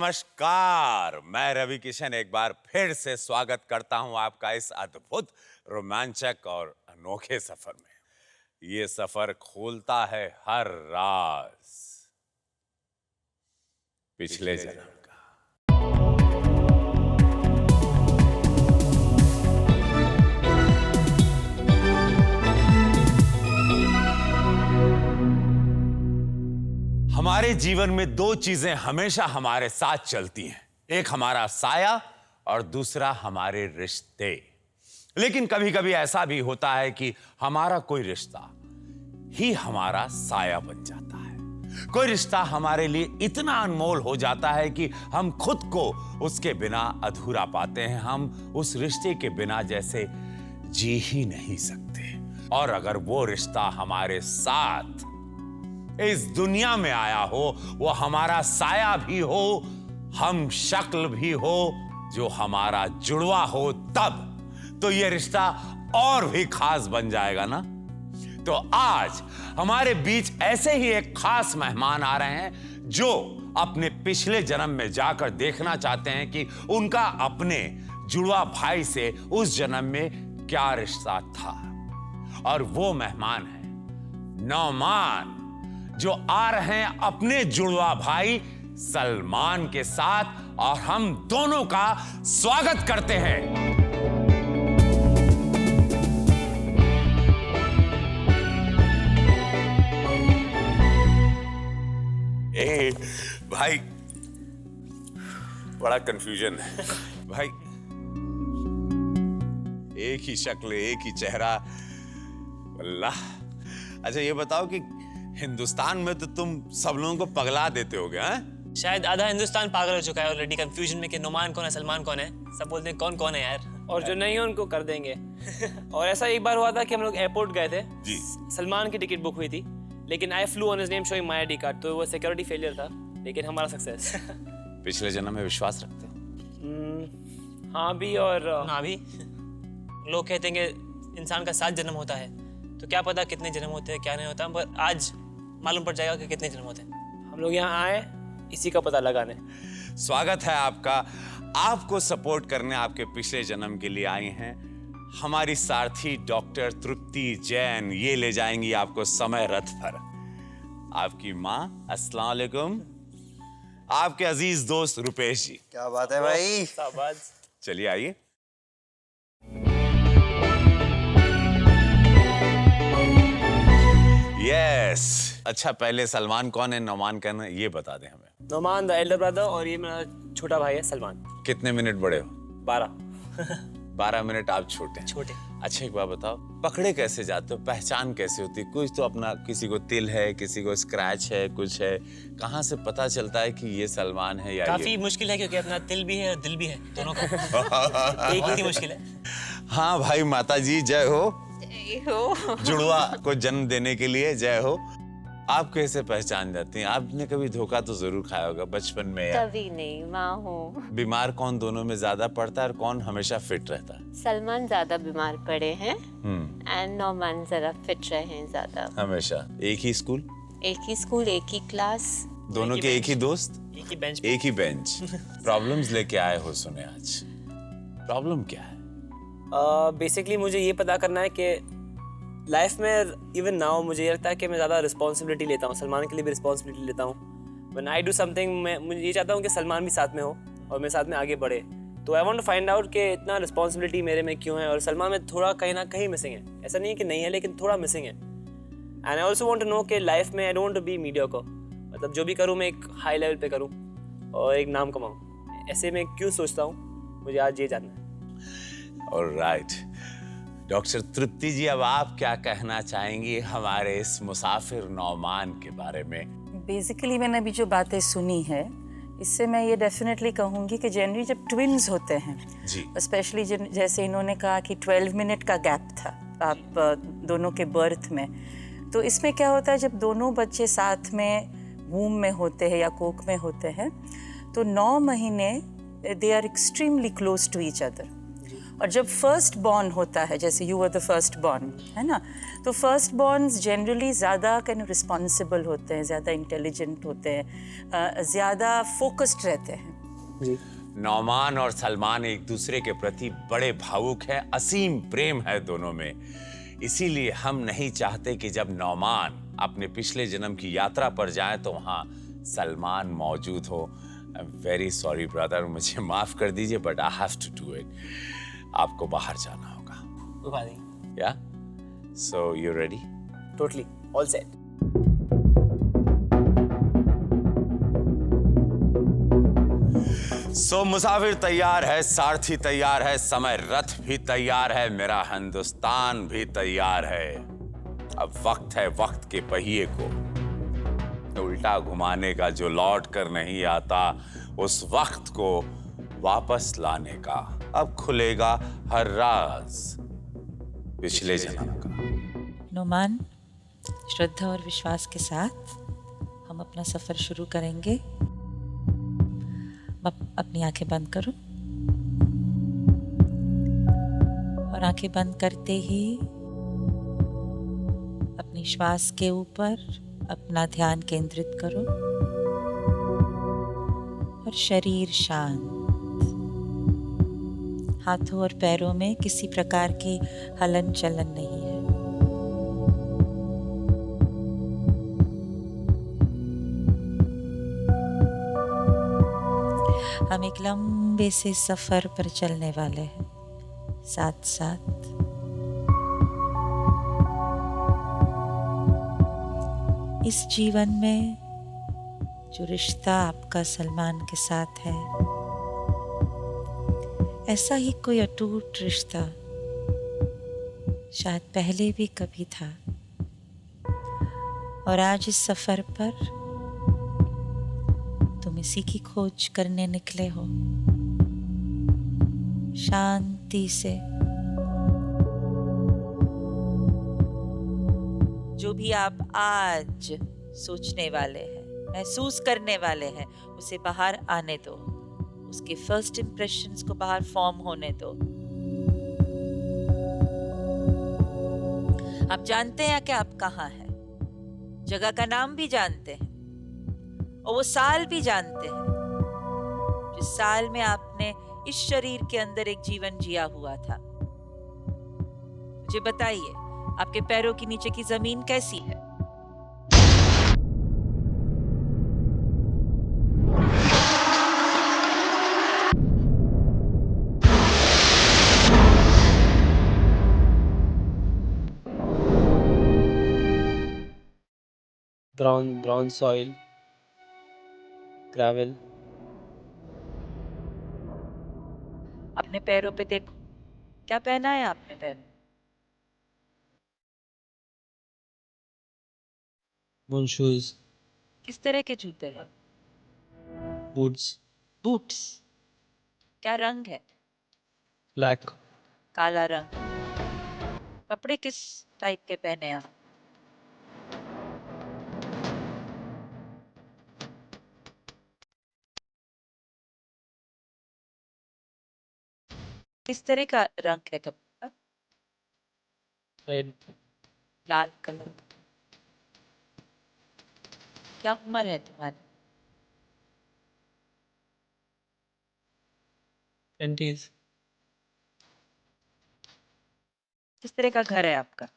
नमस्कार, मैं रवि किशन एक बार फिर से स्वागत करता हूं आपका इस अद्भुत, रोमांचक और अनोखे सफर में। ये सफर खोलता है हर राज पिछले जन्म का। हमारे जीवन में दो चीजें हमेशा हमारे साथ चलती हैं, एक हमारा साया और दूसरा हमारे रिश्ते। लेकिन कभी कभी ऐसा भी होता है कि हमारा कोई रिश्ता ही हमारा साया बन जाता है। कोई रिश्ता हमारे लिए इतना अनमोल हो जाता है कि हम खुद को उसके बिना अधूरा पाते हैं। हम उस रिश्ते के बिना जैसे जी ही नहीं सकते। और अगर वो रिश्ता हमारे साथ इस दुनिया में आया हो, वो हमारा साया भी हो, हम शक्ल भी हो, जो हमारा जुड़वा हो, तब तो ये रिश्ता और भी खास बन जाएगा ना। तो आज हमारे बीच ऐसे ही एक खास मेहमान आ रहे हैं जो अपने पिछले जन्म में जाकर देखना चाहते हैं कि उनका अपने जुड़वा भाई से उस जन्म में क्या रिश्ता था। और वो मेहमान है नौमान, जो आ रहे हैं अपने जुड़वा भाई सलमान के साथ, और हम दोनों का स्वागत करते हैं। ए भाई, बड़ा कंफ्यूजन है भाई। एक ही शक्ल, एक ही चेहरा, अल्लाह। अच्छा ये बताओ कि हिंदुस्तान में तो तुम सब लोगों को पगला देते होगे, हैं? शायद आधा हिंदुस्तान पागल हो चुका है ऑलरेडी कंफ्यूजन में कि नोमान कौन है, सलमान कौन है। सब बोलते हैं कौन कौन है यार। और जो नहीं है उनको कर देंगे। और ऐसा एक बार हुआ था कि हम लोग एयरपोर्ट गए थे जी। सलमान की टिकट बुक हुई थी, लेकिन I flew on his name showing my ID card, तो वो सिक्योरिटी फेलियर था, लेकिन हमारा सक्सेस। पिछले जन्म में विश्वास रखते हो? हाँ भी और ना भी। लोग कहते हैं कि इंसान का 7 जन्म होता है, तो क्या पता कितने जन्म होते हैं, क्या नहीं होता, पर आज मालूम पड़ जाएगा कि कितने जन्म होते हैं। हम लोग यहाँ आए इसी का पता लगाने। स्वागत है आपका। आपको सपोर्ट करने आपके पिछले जन्म के लिए आई हैं हमारी सारथी डॉक्टर तृप्ति जैन। ये ले जाएंगी आपको समय रथ पर। आपकी माँ, अस्सलाम वालेकुम। आपके अजीज दोस्त रुपेश जी। क्या बात है भाई। शाबाश। चलिए आइए। यस। अच्छा पहले सलमान कौन है, नौमान कौन है, ये बता दें हमें। नोमान द एल्डर ब्रदर, और ये मेरा छोटा भाई है सलमान। कितने मिनट बड़े हो? 12। 12 मिनट आप छोटे हैं। छोटे। अच्छा एक बात बताओ, पकड़े कैसे जाते हो, पहचान कैसे होती है? कुछ तो अपना, किसी को तिल है, किसी को स्क्रैच है, कुछ है, कहाँ से पता चलता है कि ये सलमान है या काफी ये? मुश्किल है क्योंकि अपना तिल भी है और दिल भी है, दोनों का एक ही मुश्किल है। हाँ भाई, माता जी जय हो। जय हो। जुड़वा को जन्म देने के लिए जय हो। आप कैसे पहचान जाती हैं? आपने कभी धोखा तो जरूर खाया होगा बचपन में या? कभी नहीं, माँ हूँ। बीमार कौन दोनों में ज्यादा पड़ता है और कौन हमेशा फिट रहता है? सलमान ज्यादा बीमार पड़े हैं एंड नौमान जरा फिट रहे हैं ज्यादा। हमेशा एक ही स्कूल, एक ही स्कूल, एक ही क्लास, दोनों के एक ही दोस्त, एक ही बेंच एक ही बेंच। प्रॉब्लम्स लेके आए हो सुने आज। प्रॉब्लम क्या है? बेसिकली मुझे ये पता करना है कि लाइफ में इवन नाउ मुझे ये लगता है कि मैं ज़्यादा रिस्पॉन्सिबिलिटी लेता हूँ, सलमान के लिए भी रिस्पॉन्सिबिलिटी लेता हूँ। व्हेन आई डू समथिंग, मैं मुझे ये चाहता हूँ कि सलमान भी साथ में हो और मेरे साथ में आगे बढ़े। तो I want to find out कि इतना रिस्पॉन्सिबिलिटी मेरे में क्यों है, और सलमान में थोड़ा कहीं ना कहीं मिसिंग है। ऐसा नहीं है कि नहीं है, लेकिन थोड़ा मिसिंग है। And I also want to know कि लाइफ में आई डोंट बी मीडियोकर, मतलब जो भी करूँ मैं एक हाई लेवल पे करूँ और एक नाम कमाऊँ। ऐसे में क्यों सोचता हूँ, मुझे आज ये जानना है। ऑलराइट डॉक्टर तृप्ति जी, अब आप क्या कहना चाहेंगी हमारे इस मुसाफिर नौमान के बारे में? बेसिकली मैंने अभी जो बातें सुनी है, इससे मैं ये डेफिनेटली कहूँगी कि जनरली जब ट्विन्स होते हैं जी, स्पेशली जैसे इन्होंने कहा कि 12 मिनट का गैप था आप दोनों के बर्थ में, तो इसमें क्या होता है जब दोनों बच्चे साथ में वूम में होते हैं या कोख में होते हैं, तो 9 महीने they are extremely close to each other. और जब फर्स्ट बॉर्न होता है, जैसे you were the first born, है ना, तो फर्स्ट बॉर्न्स जनरली ज़्यादा कैन रिस्पॉन्सिबल होते हैं, ज़्यादा इंटेलिजेंट होते हैं, ज़्यादा फोकस्ड रहते हैं। जी। नौमान और सलमान एक दूसरे के प्रति बड़े भावुक हैं, असीम प्रेम है दोनों में। इसीलिए हम नहीं चाहते कि जब नौमान अपने पिछले जन्म की यात्रा पर जाए तो वहां सलमान मौजूद हो। I am very sorry brother, मुझे माफ कर दीजिए, but I have to do it. आपको बाहर जाना होगा। कोई बात नहीं। Yeah so you ready? Totally all set. So मुसाफिर तैयार है, सारथी तैयार है, समय रथ भी तैयार है, मेरा हिंदुस्तान भी तैयार है। अब वक्त है वक्त के पहिए को उल्टा घुमाने का, जो लौट कर नहीं आता उस वक्त को वापस लाने का। अब खुलेगा हर राज पिछले जन्म का। नोमान, श्रद्धा और विश्वास के साथ हम अपना सफर शुरू करेंगे। अपनी आंखें बंद करो और आंखें बंद करते ही अपनी श्वास के ऊपर अपना ध्यान केंद्रित करो और शरीर शांत। हाथों और पैरों में किसी प्रकार की हलन चलन नहीं है। हम एक लंबे से सफर पर चलने वाले हैं साथ साथ। इस जीवन में जो रिश्ता आपका सलमान के साथ है, ऐसा ही कोई अटूट रिश्ता शायद पहले भी कभी था। और आज इस सफर पर तुम इसी की खोज करने निकले हो, शांति से। जो भी आप आज सोचने वाले हैं, महसूस करने वाले हैं, उसे बाहर आने दो। उसके फर्स्ट इंप्रेशंस को बाहर फॉर्म होने दो। आप जानते हैं कि आप कहाँ हैं, जगह का नाम भी जानते हैं और वो साल भी जानते हैं जिस साल में आपने इस शरीर के अंदर एक जीवन जिया हुआ था। मुझे बताइए, आपके पैरों के नीचे की जमीन कैसी है? Brown soil, gravel. अपने पैरों पे देखो, क्या पहना है आपने पैर में? मून शूज, किस तरह के जूते हैं? Boots, boots. क्या रंग है? ब्लैक। काला रंग। कपड़े किस टाइप के पहने हैं आप? किस तरह का रंग है कपड़ा? रेड। लाल कलर। क्या उम्र है तुम्हारी? 20s। किस तरह का घर है आपका?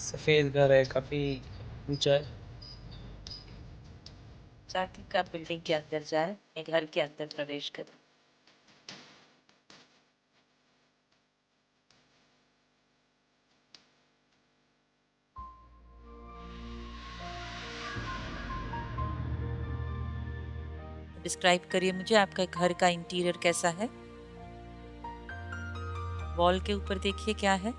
सफेद घर है, काफी ऊंचा है। जाके का बिल्डिंग के अंदर जाए, एक घर के अंदर प्रवेश करे। डिस्क्राइब करिए मुझे, आपका घर का इंटीरियर कैसा है? वॉल के ऊपर देखिए क्या है?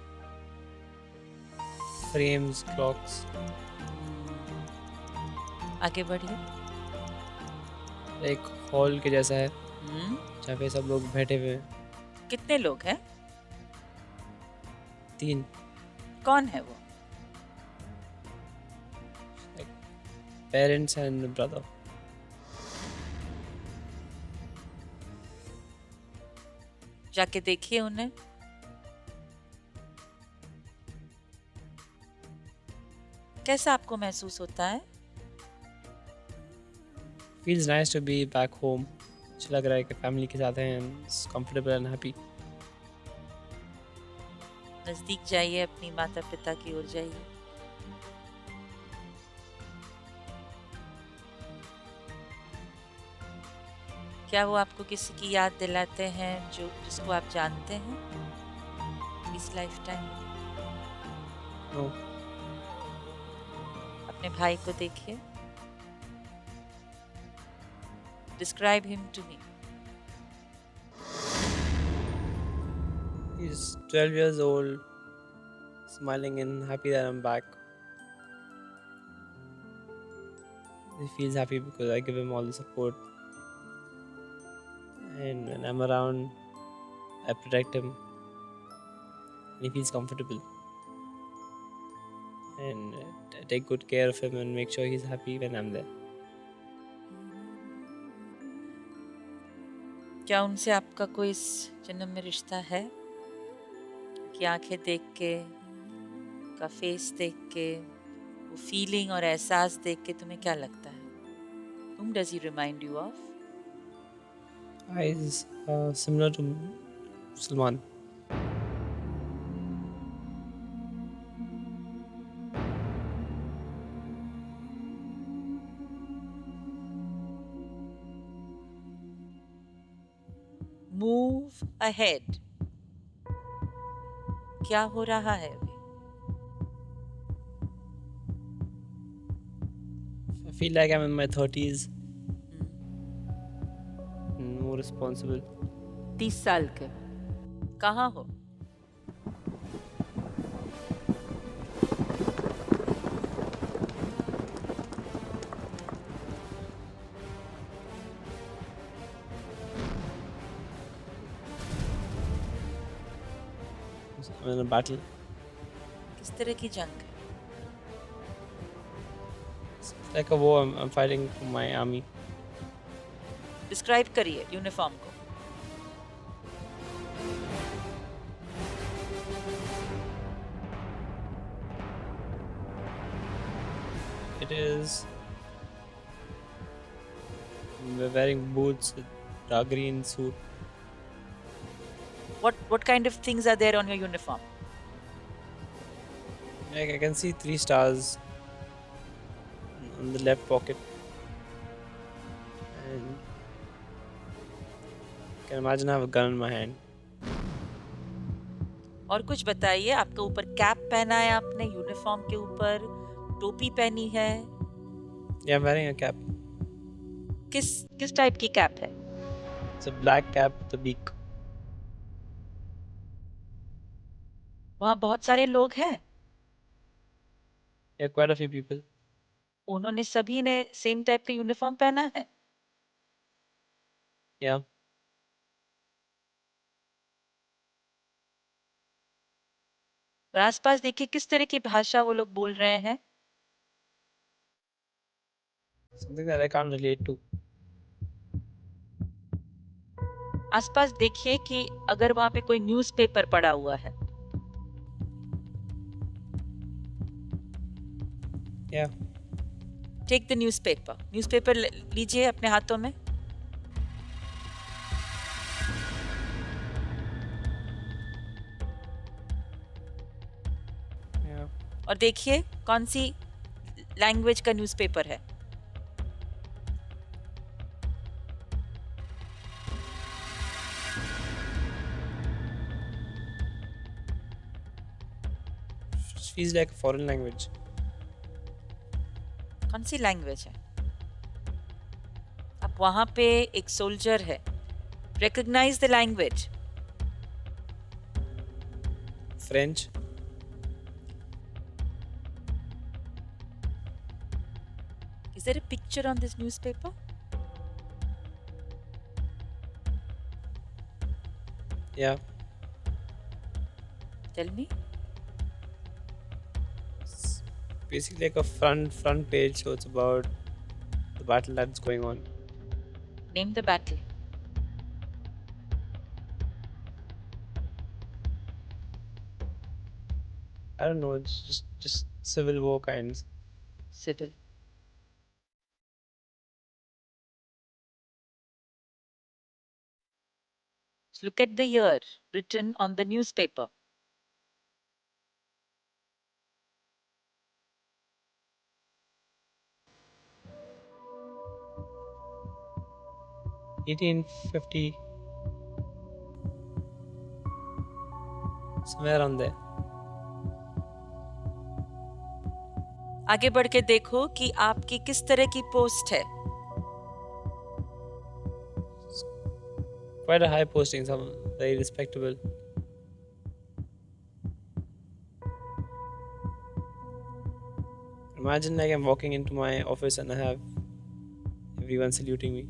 Frames, clocks. आगे बढ़िए। एक हॉल के जैसा है जहाँ पे सब लोग बैठे हुए हैं। कितने लोग हैं? 3। कौन है वो? Parents and brother. जाके देखिए उन्हें। कैसा आपको महसूस होता है? feels nice to be back home. अच्छा लग रहा है कि फैमिली के साथ हैं and comfortable and happy. नज़दीक जाइए, अपनी माता पिता की ओर जाइए। क्या वो आपको किसी की याद दिलाते हैं जिसको आप जानते हैं इस लाइफ टाइम? No. अपने भाई को देखिए। Describe him to me. He's 12 years old, smiling and happy that I'm back. He feels happy because I give him all the support. And when I'm around, I protect him. And he feels comfortable. And I take good care of him and make sure he's happy when I'm there. क्या उनसे आपका कोई इस जन्म में रिश्ता है? कि आंखें देख के, का फेस देख के, वो फीलिंग और एहसास देख के तुम्हें क्या लगता है? Whom does he remind you of? Eyes similar to Salman. Move ahead. क्या हो रहा है अभी? I feel like I'm in my 30s. More responsible. 30 साल के। कहाँ हो? I'm in a battle. किस तरह की जंग है? It's like a war. I'm fighting for my army. Describe करिए यूनिफॉर्म को। It is. We're wearing boots, dark green suit. What kind of things are there on your uniform? Like I can see 3 stars on the left pocket, and I can imagine I have a gun in my hand. और कुछ बताइए। आपके ऊपर cap पहना है आपने, uniform के ऊपर टोपी पहनी है। Yeah, I'm wearing a cap. किस टाइप की कैप है? It's a black cap with a beak. वहाँ बहुत सारे लोग हैं। Yeah, quite a few people. उन्होंने सभी ने सेम टाइप का यूनिफॉर्म पहना है। Yeah. और आसपास देखिए किस तरह की भाषा वो लोग बोल रहे हैं। Something that I can't relate to. आसपास देखिए कि अगर वहां पे कोई न्यूज़पेपर पड़ा हुआ है। Yeah. टेक द न्यूज़पेपर लीजिए अपने हाथों में। Yeah. और देखिए कौन सी लैंग्वेज का न्यूज़पेपर है। It feels like a foreign language. कौन सी लैंग्वेज है? अब वहां पे एक सोल्जर है। Recognise the language. French. Is there a picture on this newspaper? Yeah. Tell me. It's basically like a front page, so it's about the battle that's going on. Name the battle. I don't know. It's just civil war kinds. Civil. Look at the year written on the newspaper. $1850, somewhere around there. आगे बढ़ के देखो कि आपकी किस तरह की post है. Quite a high posting, some very respectable. Imagine like I'm walking into my office and I have everyone saluting me.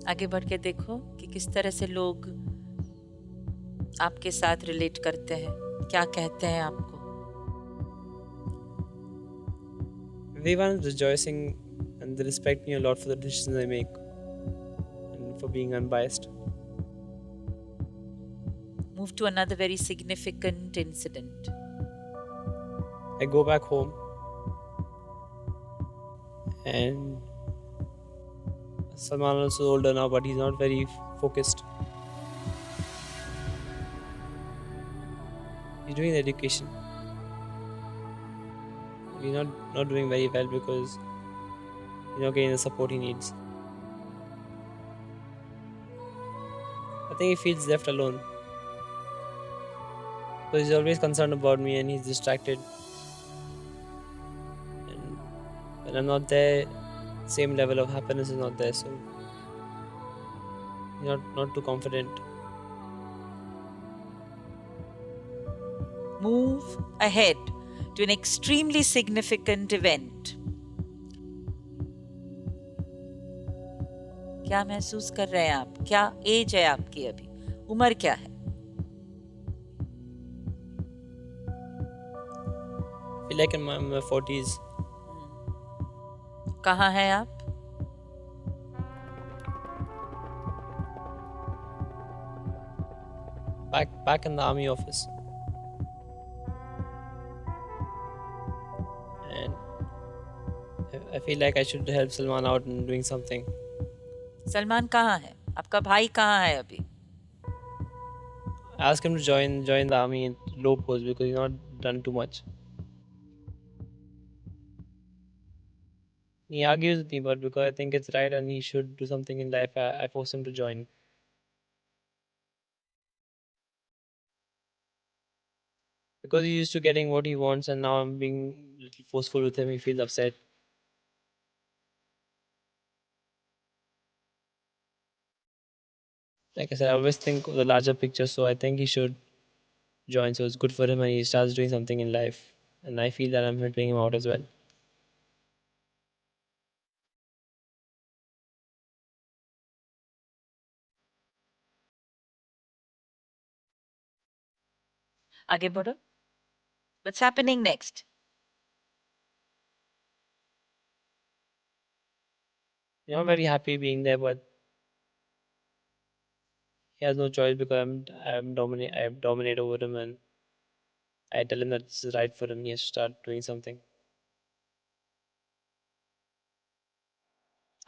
आगे बढ़ के देखो कि किस तरह से लोग आपके साथ रिलेट करते हैं, क्या कहते हैं आपको. Everyone is rejoicing and they respect me a lot for the decisions I make and for being unbiased. Move to another very significant incident. I go back home and Salman also older now, but he's not very focused. He's doing education. He's not doing very well because he's not getting the support he needs. I think he feels left alone. Because he's always concerned about me and he's distracted. And when I'm not there, same level of happiness is not there, so not too confident. Move ahead to an extremely significant event. क्या महसूस कर रहे हैं आप? क्या as है आपकी अभी? उम्र क्या है? I feel like in my 40s. कहाँ हैं आप? Back in the army office. And I feel like I should help Salman out in doing something. Salman कहाँ है? आपका भाई कहाँ है अभी? I asked him to join the army in low post because he's not done too much. He argues with me, but because I think it's right and he should do something in life, I force him to join. Because he's used to getting what he wants and now I'm being a little forceful with him, he feels upset. Like I said, I always think of the larger picture, so I think he should join. So it's good for him and he starts doing something in life. And I feel that I'm helping him out as well. आगे बढ़ो. What's happening next? I'm very happy being there, but he has no choice because I dominate over him and I tell him that this is right for him. He has to start doing something.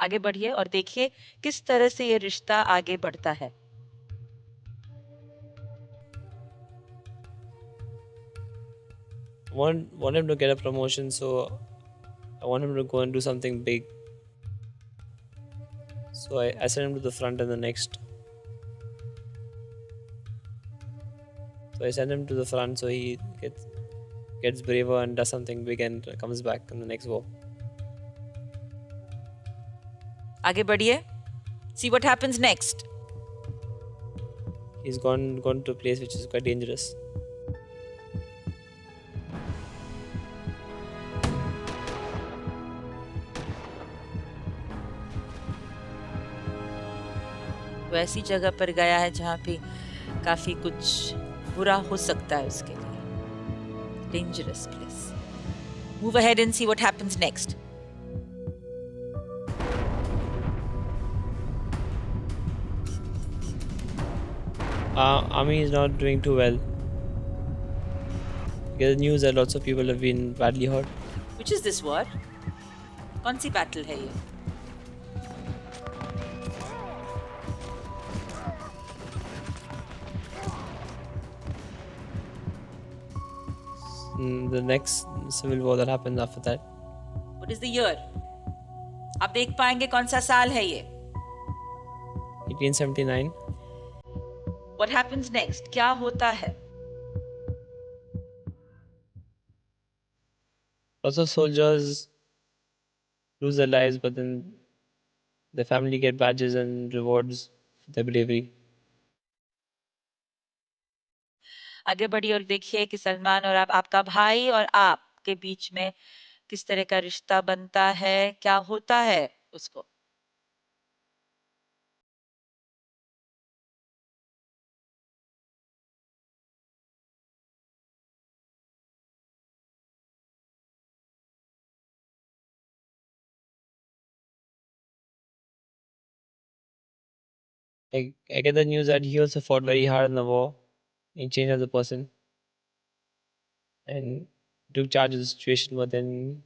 आगे बढ़िए और देखिए किस तरह से ये रिश्ता आगे बढ़ता है. I want him to get a promotion, so I want him to go and do something big. So I send him to the front in the next. So I send him to the front so he gets braver and does something big and comes back in the next war. आगे बढ़िए. See what happens next. He's gone to a place which is quite dangerous. वो ऐसी जगह पर गया है जहाँ पे काफी कुछ बुरा हो सकता है उसके लिए. Dangerous place. Move ahead and see what happens next. Army is not doing too well. Get the news that lots of people have been badly hurt. Which is this war? कौन सी battle है ये? The next civil war that happens after that. What is the year? आप देख पाएंगे कौन सा साल है ये? 1879. What happens next? क्या होता है? Lots of soldiers lose their lives, but then the family get badges and rewards for their bravery. आगे बढ़िए और देखिए कि सलमान और आपका भाई और आप के बीच में किस तरह का रिश्ता बनता है, क्या होता है उसको। I get the news that he also fought very hard in the war. He changed as a person and took charge of the situation, but then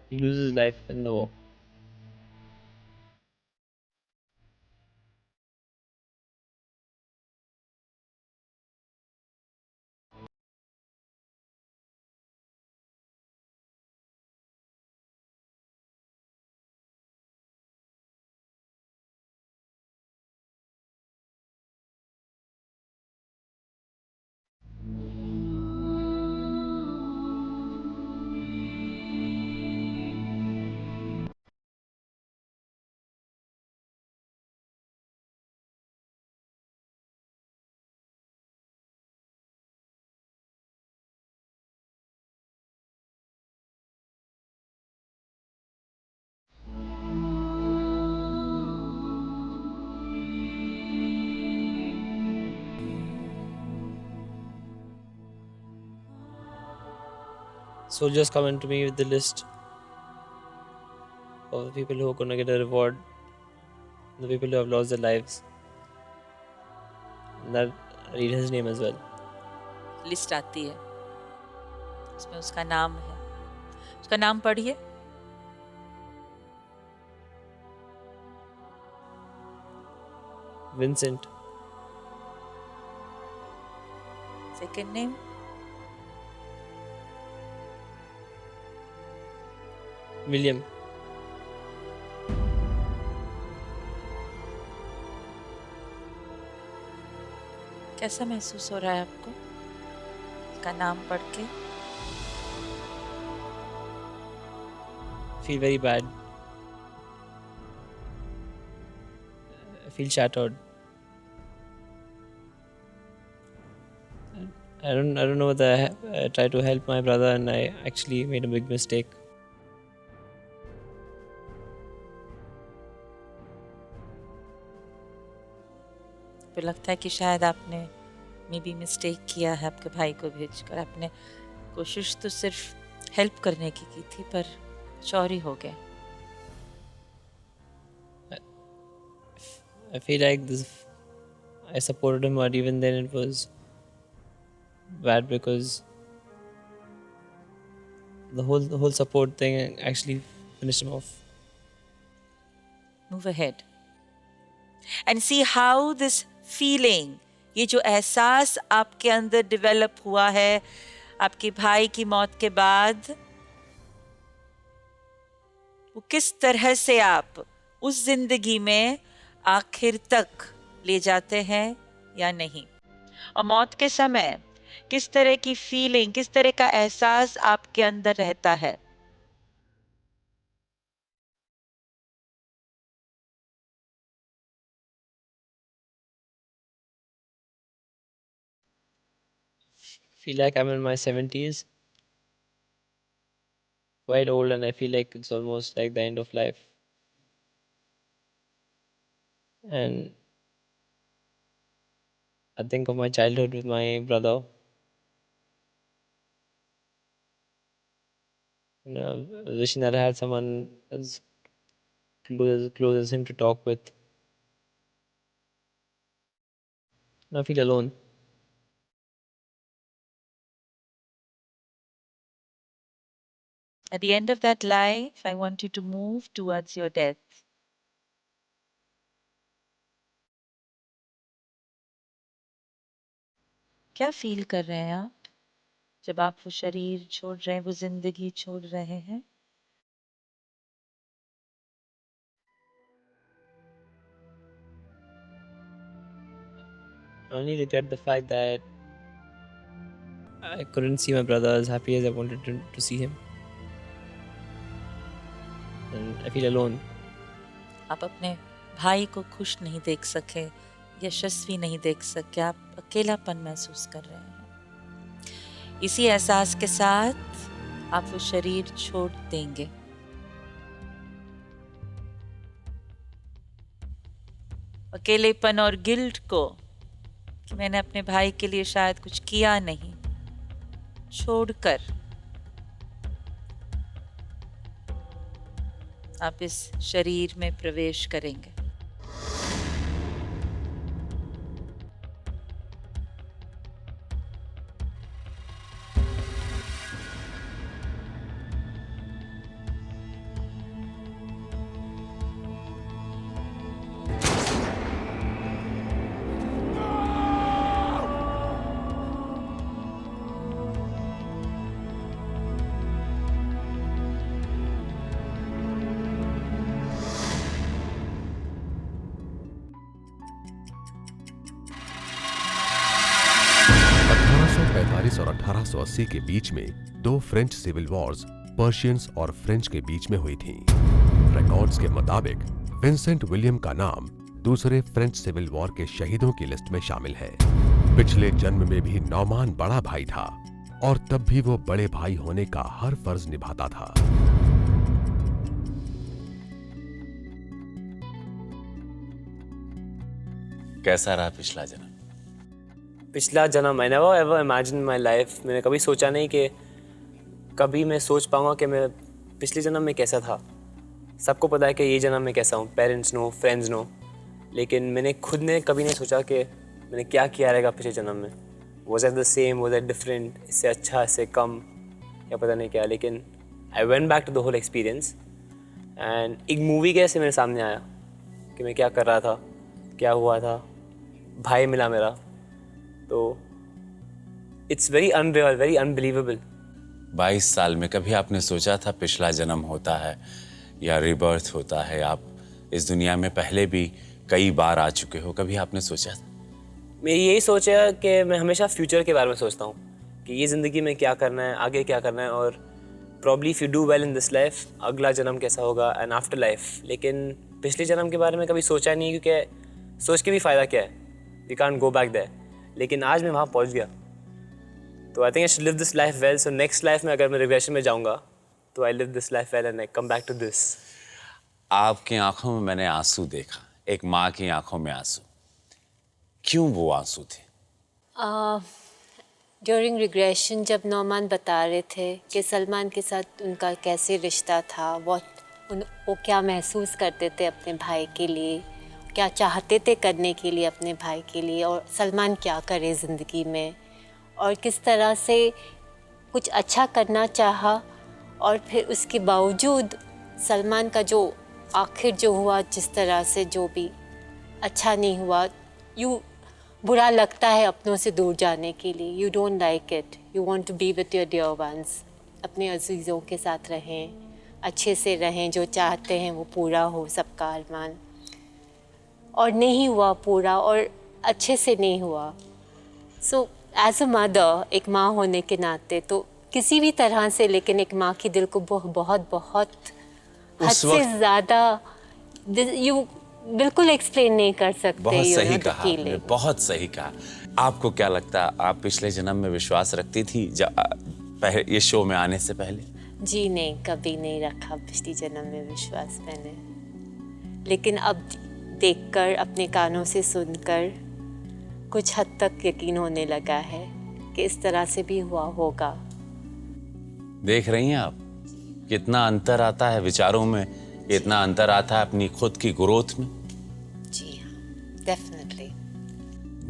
he loses his life in the war. Soldiers come into me with the list of the people who are going to get a reward, the people who have lost their lives. And that I read his name as well. List आती है, उसमें उसका नाम है, उसका नाम पढ़िए। Vincent, second name, William, कैसा महसूस हो रहा है आपको उसका नाम पढ़ के? feel very bad. I feel shattered. I don't know whether I tried to help my brother and I actually made a big mistake. फिर लगता है कि शायद आपने मे बी मिस्टेक किया है आपके भाई को भेजकर। आपने कोशिश तो सिर्फ हेल्प करने की थी, पर कुछ और ही हो गया। I feel like this. I supported him, but even then it was bad because the whole support thing actually finished him off. Move ahead and see how this feeling, ये जो एहसास आपके अंदर डेवलप हुआ है आपके भाई की मौत के बाद, वो किस तरह से आप उस जिंदगी में आखिर तक ले जाते हैं या नहीं, और मौत के समय किस तरह की फीलिंग, किस तरह का एहसास आपके अंदर रहता है। Feel like I'm in my 70s, quite old, and I feel like it's almost like the end of life. And I think of my childhood with my brother. You know, wishing that I had someone as close as him to talk with. And I feel alone. At the end of that life, I want you to move towards your death. क्या feel कर रहे हैं आप जब आप वो शरीर छोड़ रहे हैं, वो जिंदगी छोड़ रहे हैं? I only regret the fact that I couldn't see my brother as happy as I wanted to see him. And I feel alone. आप अपने भाई को खुश नहीं देख सके, यशस्वी नहीं देख सके, आप अकेलापन महसूस कर रहे हैं। इसी एहसास के साथ आप वो शरीर छोड़ देंगे। अकेलेपन और गिल्ट को कि मैंने अपने भाई के लिए शायद कुछ किया नहीं, छोड़कर आप इस शरीर में प्रवेश करेंगे। और 1880 के बीच में दो फ्रेंच सिविल वॉर्स पर्शियंस और फ्रेंच के बीच में हुई थीं। रिकॉर्ड्स के मुताबिक विंसेंट विलियम का नाम दूसरे फ्रेंच सिविल वॉर के शहीदों की लिस्ट में शामिल है। पिछले जन्म में भी नौमान बड़ा भाई था और तब भी वो बड़े भाई होने का हर फर्ज निभाता था। कैसा रहा पिछला जन्म? पिछला जन्म I never ever imagine my life. मैंने कभी सोचा नहीं कि कभी मैं सोच पाऊंगा कि मैं पिछले जन्म में कैसा था। सबको पता है कि ये जन्म में कैसा हूँ, पेरेंट्स नो, फ्रेंड्स नो, लेकिन मैंने खुद ने कभी नहीं सोचा कि मैंने क्या किया रहेगा पिछले जन्म में। Was at the same, was at different, इससे अच्छा, इससे कम, या पता नहीं क्या। लेकिन I went back to the whole experience and एक मूवी के ऐसे मेरे सामने आया कि मैं क्या कर रहा था, क्या हुआ था। भाई मिला मेरा, तो it's very unreal, very unbelievable. 22 साल में कभी आपने सोचा था पिछला जन्म होता है या रिबर्थ होता है? आप इस दुनिया में पहले भी कई बार आ चुके हो, कभी आपने सोचा था? मेरी यही सोच है कि मैं हमेशा फ्यूचर के बारे में सोचता हूँ कि ये ज़िंदगी में क्या करना है, आगे क्या करना है, और probably if you do well in this life, अगला जन्म कैसा होगा एंड आफ्टर लाइफ। लेकिन पिछले जन्म के बारे में कभी सोचा नहीं, क्योंकि सोच के भी फ़ायदा क्या है, we can't go back there. लेकिन आज मैं वहाँ पहुँच गया, तो I think I should live this life well. So next life में अगर मैं रिग्रेशन में जाऊँगा तो I live this life well and I come back to this. आपकी आंखों में मैंने आंसू देखा, एक माँ की आंखों में आंसू। क्यों वो आंसू थे? ड्यूरिंग रिग्रेशन जब नौमान बता रहे थे कि सलमान के साथ उनका कैसे रिश्ता था, वो क्या महसूस करते थे अपने भाई के लिए, क्या चाहते थे करने के लिए अपने भाई के लिए, और सलमान क्या करे ज़िंदगी में, और किस तरह से कुछ अच्छा करना चाहा, और फिर उसके बावजूद सलमान का जो आखिर जो हुआ, जिस तरह से जो भी अच्छा नहीं हुआ, बुरा लगता है अपनों से दूर जाने के लिए। You don't like it, you want to be with your dear ones, अपने अजीज़ों के साथ रहें, अच्छे से रहें, जो चाहते हैं वो पूरा हो सबका अरमान, और नहीं हुआ पूरा, और अच्छे से नहीं हुआ। सो एज अ मदर, एक माँ होने के नाते, तो किसी भी तरह से, लेकिन एक माँ की दिल को बहुत बहुत हद से ज़्यादा यू बिल्कुल एक्सप्लेन नहीं कर सकते। बहुत सही कहा आपने, बहुत सही कहा। आपको क्या लगता है, आप पिछले जन्म में विश्वास रखती थी पहले ये शो में आने से पहले? जी नहीं, कभी नहीं रखा पिछली जन्म में विश्वास मैंने, लेकिन अब देखकर, अपने कानों से सुनकर कुछ हद तक यकीन होने लगा है कि इस तरह से भी हुआ होगा। देख रही हैं आप कितना अंतर आता है विचारों में, कितना अंतर आता है अपनी खुद की ग्रोथ में। जी हाँ, डेफिनेटली।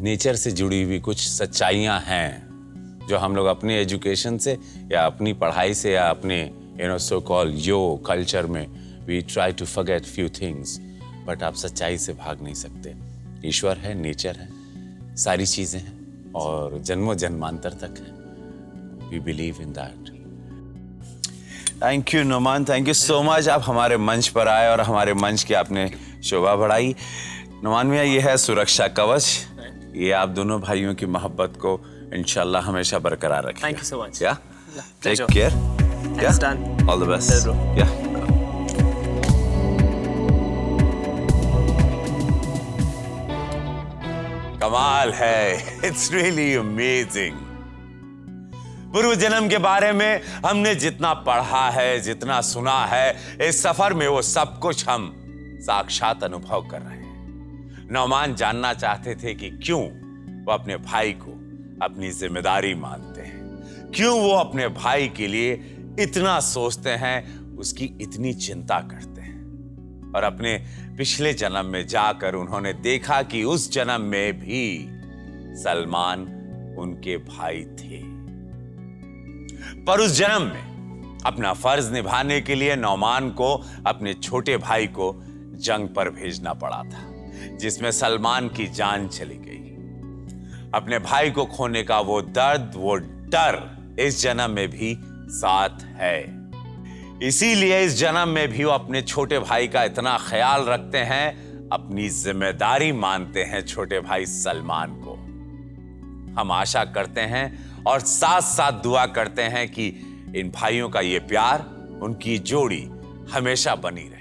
नेचर से जुड़ी हुई कुछ सच्चाइयां हैं जो हम लोग अपने एजुकेशन से या अपनी पढ़ाई से या अपने सो कॉल यो कल्चर में we try to forget few things, but आप सच्चाई से भाग नहीं सकते। ईश्वर है, नेचर है, सारी चीजें हैं। और जन्मों जन्मांतर तक है। We believe in that. Thank you Noman, thank you so much. आप हमारे मंच पर आए और हमारे मंच की आपने शोभा बढ़ाई। नोमान मियां, ये है सुरक्षा कवच। ये आप दोनों भाइयों की मोहब्बत को इंशाल्लाह हमेशा बरकरार रखेगा। Thank you so much. Yeah take pleasure. Care. Thanks, Dan. All the best. Yes, bro. या कमाल है, इट्स रियली अमेजिंग। पूर्व जन्म के बारे में हमने जितना पढ़ा है, जितना सुना है, इस सफर में वो सब कुछ हम साक्षात अनुभव कर रहे हैं। नौमान जानना चाहते थे कि क्यों वो अपने भाई को अपनी जिम्मेदारी मानते हैं, क्यों वो अपने भाई के लिए इतना सोचते हैं, उसकी इतनी चिंता करते हैं। और अपने पिछले जन्म में जाकर उन्होंने देखा कि उस जन्म में भी सलमान उनके भाई थे। पर उस जन्म में अपना फर्ज निभाने के लिए नौमान को अपने छोटे भाई को जंग पर भेजना पड़ा था, जिसमें सलमान की जान चली गई। अपने भाई को खोने का वो दर्द, वो डर इस जन्म में भी साथ है। इसीलिए इस जन्म में भी वो अपने छोटे भाई का इतना ख्याल रखते हैं, अपनी जिम्मेदारी मानते हैं छोटे भाई सलमान को। हम आशा करते हैं और साथ साथ दुआ करते हैं कि इन भाइयों का ये प्यार, उनकी जोड़ी हमेशा बनी रहे।